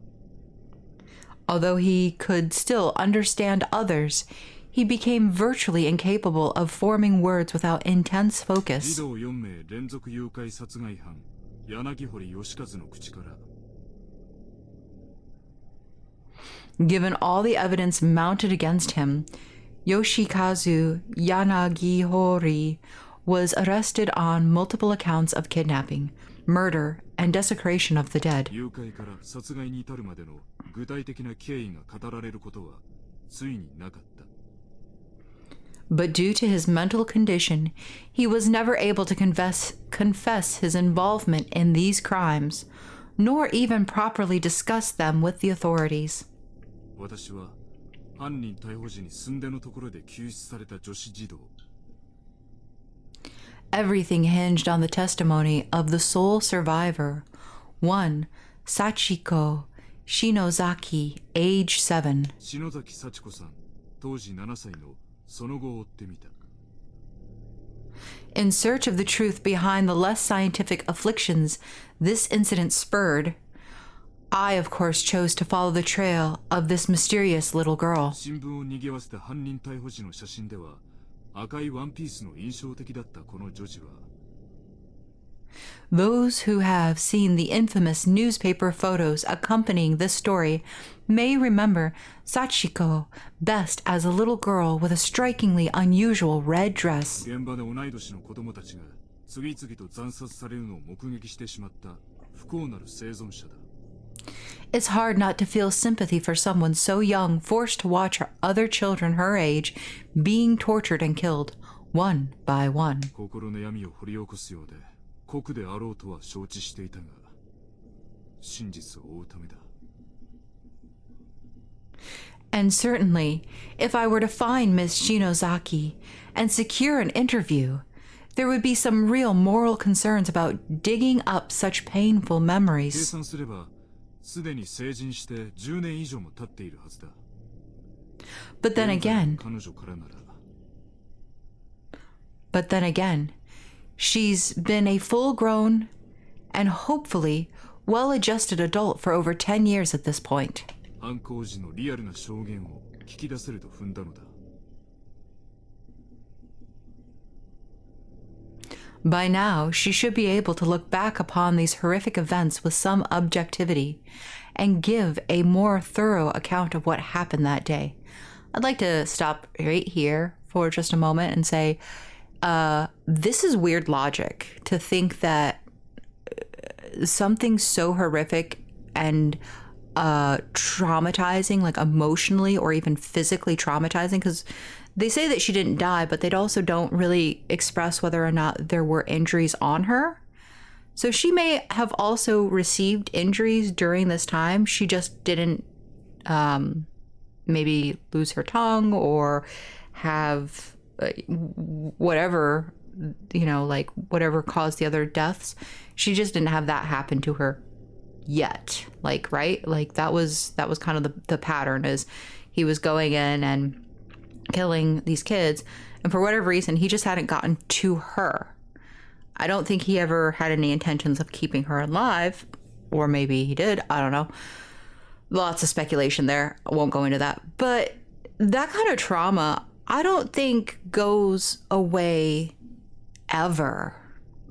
Although he could still understand others, he became virtually incapable of forming words without intense 児 focus. 童4名連続誘拐殺害犯柳堀義和の口から。 Given all the evidence mounted against him, Yoshikazu Yanagihori was arrested on multiple accounts of kidnapping, murder, and desecration of the dead. 誘拐から殺害に至るまでの具体的な経緯が語られることはついになかった。 But due to his mental condition, he was never able to confess his involvement in these crimes, nor even properly discuss them with the authorities. 私は犯人逮捕時に寸出のところで救出された女子児童。 Everything hinged on the testimony of the sole survivor, one Sachiko Shinozaki, age 7. 篠崎幸子さん、当時7歳のその後を追ってみた。 In search of the truth behind the less scientific afflictions this incident spurred, I, of course, chose to follow the trail of this mysterious little girl. 新聞を賑わせた犯人逮捕時の写真では赤いワンピースの印象的だったこの女児は Those who have seen the infamous newspaper photos accompanying this story may remember Sachiko best as a little girl with a strikingly unusual red dress. 現場で同い年の子供たちが次々と惨殺されるのを目撃してしまった不幸なる生存者だ It's hard not to feel sympathy for someone so young, forced to watch her other children her age being tortured and killed, one by one. 心の闇を掘り起こすようで酷であろうとは承知していたが真実を追うためだ And certainly, if I were to find Miss Shinozaki and secure an interview, there would be some real moral concerns about digging up such painful 計 memories. 算すればすでに成人して10年以上も経っているはずだ But then 現在の again, 彼女からなら but then again, she's been a full-grown and hopefully well-adjusted adult for over 10 years at this point. 犯行時のリアルな証言を聞き出せると踏んだのだ By now, she should be able to look back upon these horrific events with some objectivity and give a more thorough account of what happened that day. I'd like to stop right here for just a moment and say, this is weird logic to think that something so horrific and traumatizing, like emotionally or even physically traumatizing, because they say that she didn't die, but they also don't really express whether or not there were injuries on her. So she may have also received injuries during this time. She just didn't maybe lose her tongue or have whatever, like whatever caused the other deaths. She just didn't have that happen to her yet. Like, right? Like that was kind of the pattern is he was going in and killing these kids, and for whatever reason he just hadn't gotten to her. I don't think he ever had any intentions of keeping her alive, or maybe he did, I don't know. Lots of speculation there, I won't go into that. But that kind of trauma I don't think goes away ever,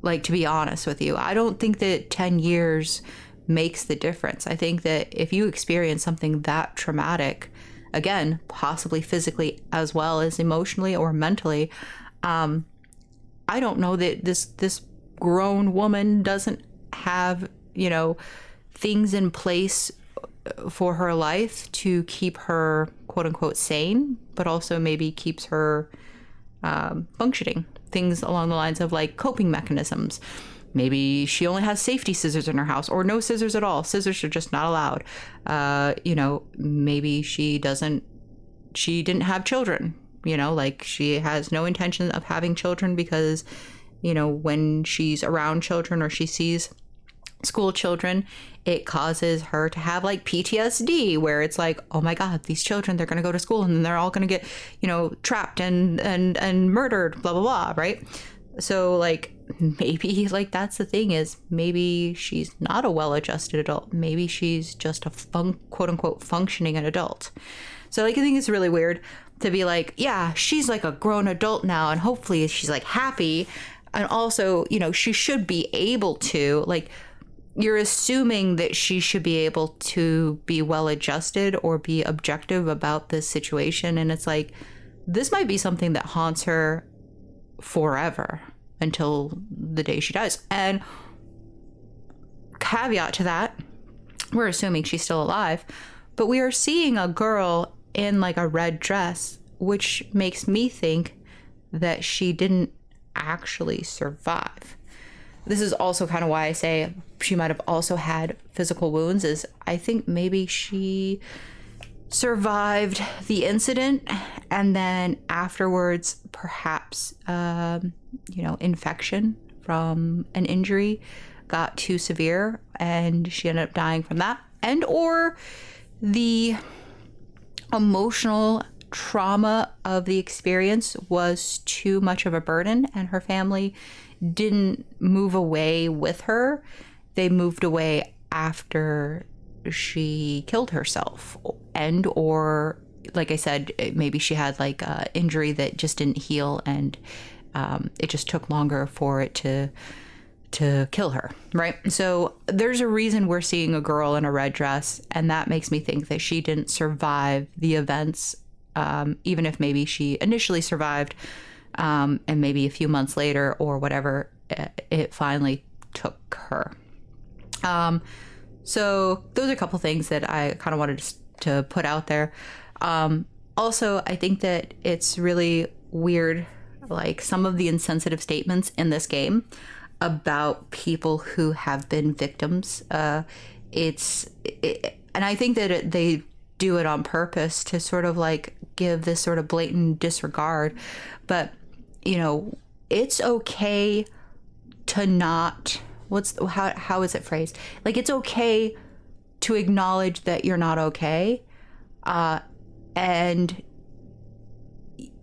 like, to be honest with you. I don't think that 10 years makes the difference. I think that if you experience something that traumatic, again, possibly physically as well as emotionally or mentally, I don't know that this grown woman doesn't have, things in place for her life to keep her quote unquote sane, but also maybe keeps her functioning. Things along the lines of like coping mechanisms. Maybe she only has safety scissors in her house, or no scissors at all. Scissors are just not allowed. Maybe she didn't have children, like she has no intention of having children because, when she's around children or she sees school children, it causes her to have like PTSD, where it's like, oh my God, these children, they're going to go to school and then they're all going to get, trapped and murdered, blah, blah, blah. Right. So like, maybe like that's the thing is maybe she's not a well-adjusted adult. Maybe she's just a quote unquote functioning an adult. So like, I think it's really weird to be like, yeah, she's like a grown adult now and hopefully she's like happy. And also, she should be able to, like, you're assuming that she should be able to be well-adjusted or be objective about this situation. And it's like, this might be something that haunts her forever until the day she dies. And caveat to that, we're assuming she's still alive, but we are seeing a girl in like a red dress, which makes me think that she didn't actually survive. This is also kind of why I say she might have also had physical wounds, is I think maybe she survived the incident and then afterwards perhaps infection from an injury got too severe and she ended up dying from that, and or the emotional trauma of the experience was too much of a burden and her family didn't move away with her. They moved away after she killed herself, and or like I said, maybe she had like a injury that just didn't heal, and it just took longer for it to kill her, right? So there's a reason we're seeing a girl in a red dress, and that makes me think that she didn't survive the events, even if maybe she initially survived, and maybe a few months later or whatever, it finally took her. So those are a couple things that I kind of wanted to put out there. Also, I think that it's really weird, like some of the insensitive statements in this game about people who have been victims. And I think that they do it on purpose to sort of like give this sort of blatant disregard. But, you know, it's okay to not, how is it phrased? Like, it's okay to acknowledge that you're not okay. And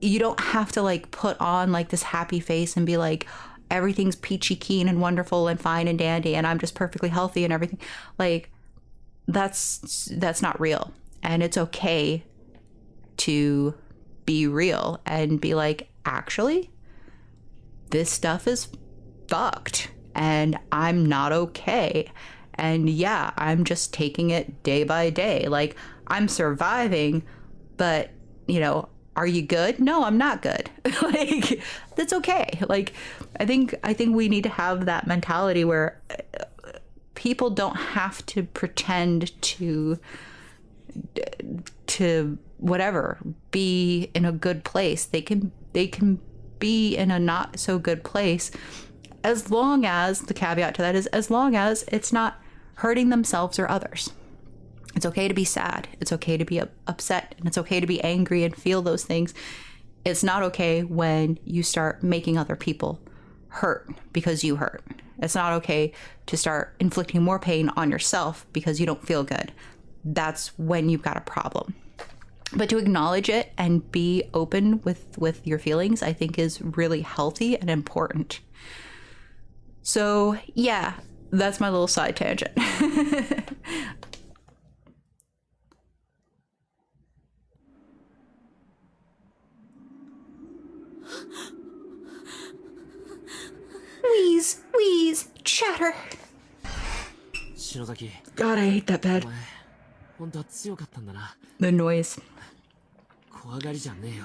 you don't have to like put on like this happy face and be like, everything's peachy keen and wonderful and fine and dandy and I'm just perfectly healthy and everything. Like, that's not real. And it's okay to be real and be like, actually, this stuff is fucked and I'm not okay. And yeah, I'm just taking it day by day. Like, I'm surviving, but, you know, are you good? No, I'm not good. Like, that's okay. Like, I think we need to have that mentality where people don't have to pretend to whatever, be in a good place. They can be in a not so good place, as long as, the caveat to that is, as long as it's not hurting themselves or others. It's okay to be sad. It's okay to be upset, and it's okay to be angry and feel those things. It's not okay when you start making other people hurt because you hurt. It's not okay to start inflicting more pain on yourself because you don't feel good. That's when you've got a problem. But to acknowledge it and be open with your feelings, I think is really healthy and important. So yeah, that's my little side tangent. Wheeze, chatter. 篠崎、 God, I hate that お bed. 前、本当は強かったんだな。 The noise. 怖がりじゃねえよ。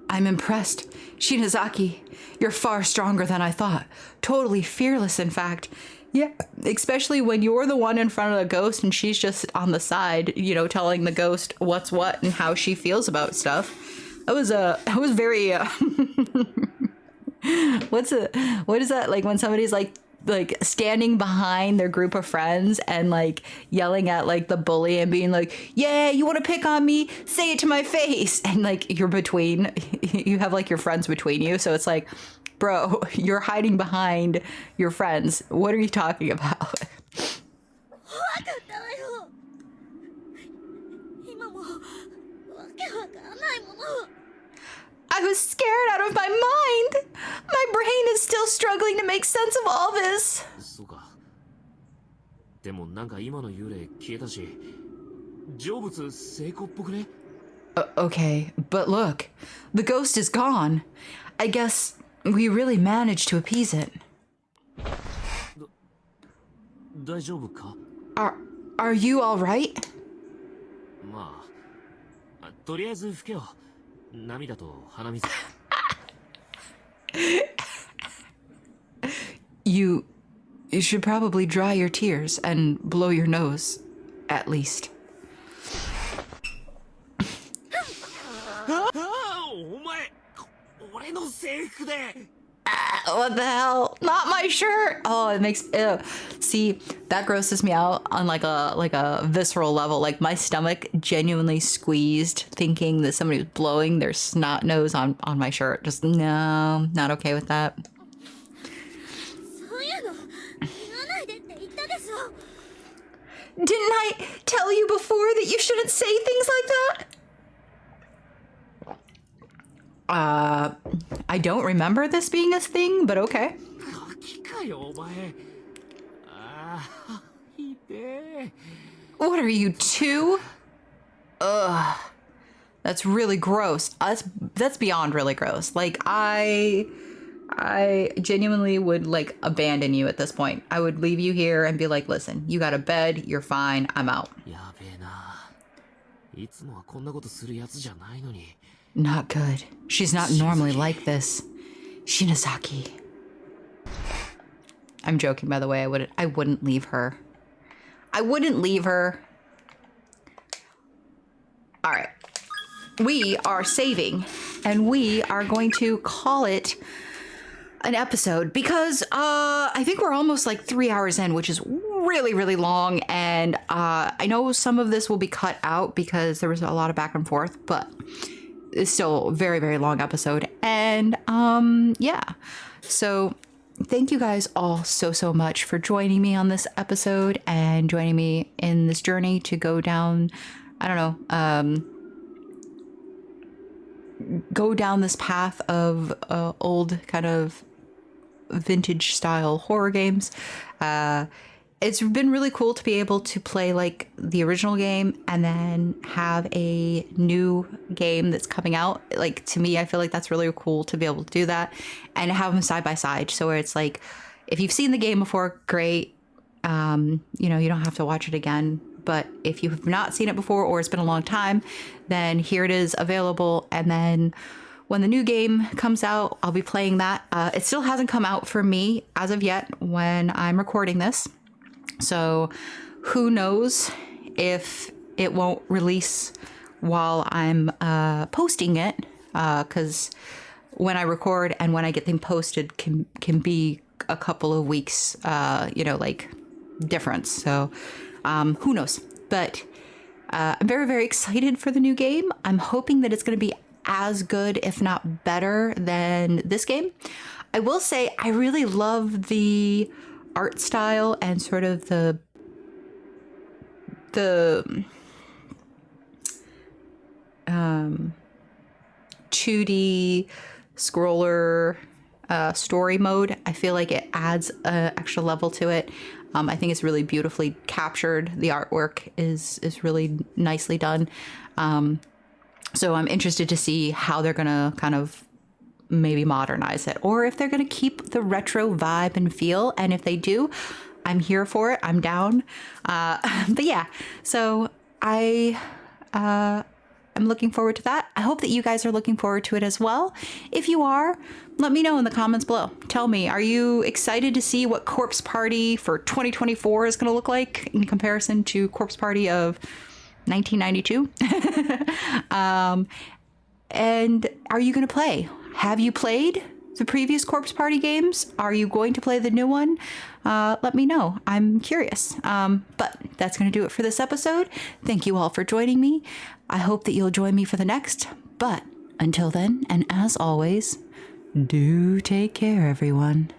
I'm impressed. Shinozaki, you're far stronger than I thought. Totally fearless, in fact. Yeah, especially when you're the one in front of the ghost and she's just on the side, you know, telling the ghost what's what and how she feels about stuff. That was very, what is that, like when somebody's like standing behind their group of friends and like yelling at like the bully and being like, yeah, you want to pick on me, say it to my face, and like you have like your friends between you, so it's like, bro, you're hiding behind your friends, what are you talking about? I was scared out of my mind. My brain is still struggling to make sense of all this. そうか。でもなんか今の幽霊消えたし、成仏成功っぽくね? Okay, but look, the ghost is gone. I guess we really managed to appease it. 大丈夫か? Are you all right? まあ、とりあえず拭けよ。涙と鼻水。You should probably dry your tears and blow your nose, at least. お前、俺の制服で。 What the hell? Not my shirt. Oh, it makes ew. See, that grosses me out on like a visceral level. Like my stomach genuinely squeezed thinking that somebody was blowing their snot nose on my shirt. Just no, not okay with that. Didn't I tell you before that you shouldn't say things like that? I don't remember this being a thing, but okay. ガキかよお前。ああ、ひでえ。What are you, 2? Ugh. That's really gross. That's beyond really gross. Like, I genuinely would, like, abandon you at this point. I would leave you here and be like, listen, you got a bed, you're fine, I'm out. やべえな。いつもはこんなことするやつじゃないのに。 Not good. She's not normally like this. Shinozaki. I'm joking, by the way. I wouldn't leave her. I wouldn't leave her. All right. We are saving, and we are going to call it an episode because I think we're almost like 3 hours in, which is really, really long. And I know some of this will be cut out because there was a lot of back and forth, but it's still a very, very long episode. And yeah, so thank you guys all so much for joining me on this episode and joining me in this journey to go down, I don't know, go down this path of old kind of vintage style horror games. It's been really cool to be able to play like the original game and then have a new game that's coming out. Like, to me, I feel like that's really cool to be able to do that and have them side by side. So where it's like, if you've seen the game before, great. You know, you don't have to watch it again. But if you have not seen it before or it's been a long time, then here it is available. And then when the new game comes out, I'll be playing that. It still hasn't come out for me as of yet when I'm recording this. So who knows if it won't release while I'm posting it, because when I record and when I get them posted can be a couple of weeks, you know, like difference. So who knows? But I'm very, very excited for the new game. I'm hoping that it's going to be as good, if not better, than this game. I will say I really love the art style and sort of the 2D scroller story mode. I feel like it adds an extra level to it. I think it's really beautifully captured. The artwork is really nicely done. So I'm interested to see how they're gonna kind of maybe modernize it, or if they're gonna keep the retro vibe and feel. And if they do, I'm here for it. I'm down. But yeah, so I'm looking forward to that. I hope that you guys are looking forward to it as well. If you are, let me know in the comments below. Tell me, are you excited to see what Corpse Party for 2024 is going to look like in comparison to Corpse Party of 1992? And are you going to play? Have you played the previous Corpse Party games? Are you going to play the new one? Let me know. I'm curious. But that's going to do it for this episode. Thank you all for joining me. I hope that you'll join me for the next. But until then, and as always, do take care, everyone.